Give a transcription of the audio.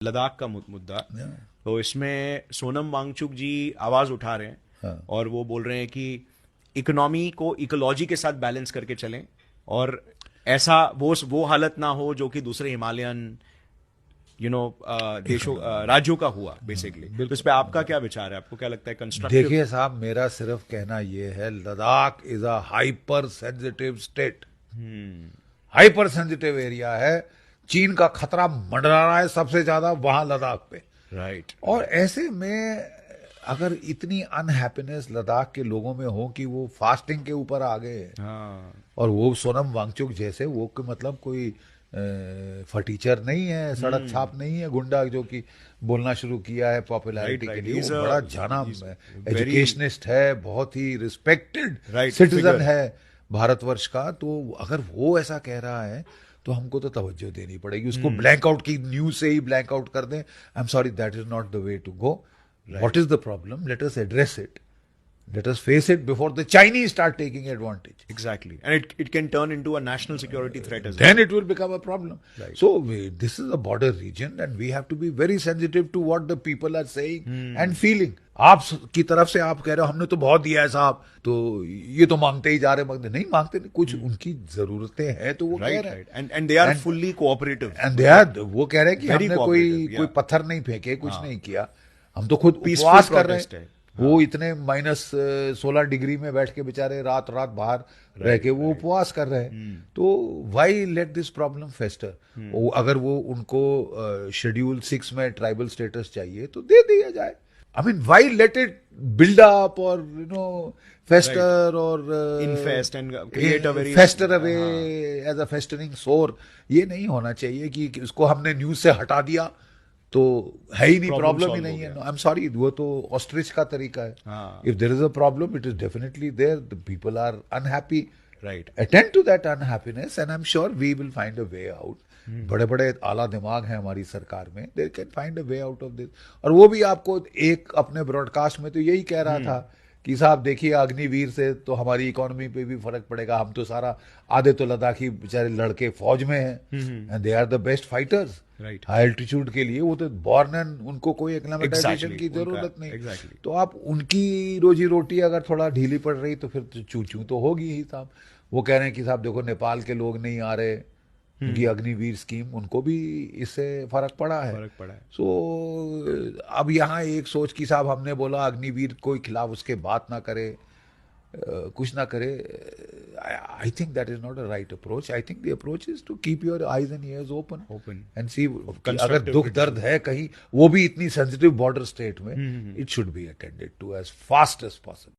लद्दाख का मुद्दा। Yeah. तो इसमें सोनम वांगचुक जी आवाज उठा रहे हैं। हाँ. और वो बोल रहे हैं कि इकोनॉमी को इकोलॉजी के साथ बैलेंस करके चलें, और ऐसा वो हालत ना हो जो कि दूसरे हिमालयन देशों राज्यों का हुआ बेसिकली। तो इस पे आपका क्या विचार है? आपको क्या लगता है कंस्ट्रक्टिव? देखिए साहब, मेरा सिर्फ कहना यह है, Ladakh is a hyper sensitive state, hyper sensitive area है। चीन का खतरा मंडरा रहा है सबसे ज्यादा वहां लद्दाख पे। राइट। और ऐसे में अगर इतनी अनहैप्पीनेस लद्दाख के लोगों में हो कि वो फास्टिंग के ऊपर आ गए, हाँ। और वो सोनम वांगचुक जैसे, वो मतलब कोई फटीचर नहीं है, सड़क छाप नहीं है, गुंडा जो कि बोलना शुरू किया है पॉपुलैरिटी Right, के right. लिए। He's वो a- बड़ा जाना he's very- एजुकेशनिस्ट है, बहुत ही रिस्पेक्टेड Right, सिटीजन figure. है भारतवर्ष का। तो अगर वो ऐसा कह रहा है तो हमको तो तवज्जो देनी पड़ेगी। उसको ब्लैंक आउट की न्यूज से ही ब्लैंक आउट कर दें, I am sorry, that is not the way to go. What is the problem? Let us address it, let us face it before the Chinese start taking advantage. Exactly. And it can turn into a national security threat as well. Then it will become a problem. Right. So this is a border region and we have to be very sensitive to what the people are saying and feeling. आप की तरफ से आप कह रहे हो हमने तो बहुत दिया है साहब, तो ये तो मांगते ही जा रहे, मांगते नहीं, मांगते नहीं, कुछ उनकी जरूरतें हैं तो वो कह Right, रहे हैं। right. And they are fully cooperative. And they are, वो कह रहे हैं कि Very हमने cooperative, कोई yeah. पत्थर नहीं फेंके, कुछ नहीं किया, हम तो खुद Peaceful उपवास कर रहे protest हैं। है। वो इतने -16 डिग्री में बैठ के बेचारे रात रात बाहर रह के वो उपवास कर रहे हैं। तो वाई लेट दिस प्रॉब्लम फेस्टर? अगर वो उनको शेड्यूल 6 में ट्राइबल स्टेटस चाहिए तो दे दिया जाए। I mean why let it build up और फेस्टर और Infest and create a very- fester away as a festering sore. ये नहीं होना चाहिए कि उसको हमने न्यूज से हटा दिया तो है ही नहीं, Problem प्रॉब्लम ही solve नहीं हो है। गया। आई एम सॉरी, वो तो ऑस्ट्रिच का तरीका है। हाँ। If there is a problem, it is definitely there, the people are unhappy, Right. Attend to that unhappiness and I am sure we will find a way out. बड़े बड़े आला दिमाग हैं हमारी सरकार में, they can find a way out of this. और वो भी आपको एक अपने ब्रॉडकास्ट में तो यही कह रहा था कि साहब देखिए, अग्निवीर से तो हमारी इकोनॉमी पे भी फर्क पड़ेगा। हम तो सारा, आधे तो लद्दाखी बेचारे लड़के फौज में हैं and they are the best fighters. Right. High altitude के लिए वो तो बॉर्न एंड, उनको कोई एक्लेमेटाइजेशन Exactly. की जरूरत उनका- नहीं। Exactly. तो आप उनकी रोजी रोटी अगर थोड़ा ढीली पड़ रही तो फिर तो चू चू तो होगी ही साहब। वो कह रहे हैं कि साहब देखो, नेपाल के लोग नहीं आ रहे क्योंकि अग्निवीर स्कीम, उनको भी इससे फर्क पड़ा है। फर्क पड़ा है। सो अब यहाँ एक सोच कि साहब हमने बोला अग्निवीर कोई खिलाफ उसके बात ना करे, कुछ ना करे। I think that is not a right approach. I think the approach is to keep your eyes and ears open Open. And see अगर Constructive दुख दर्द है कहीं, वो भी इतनी सेंसिटिव बॉर्डर स्टेट में, it should be attended to as fast as possible.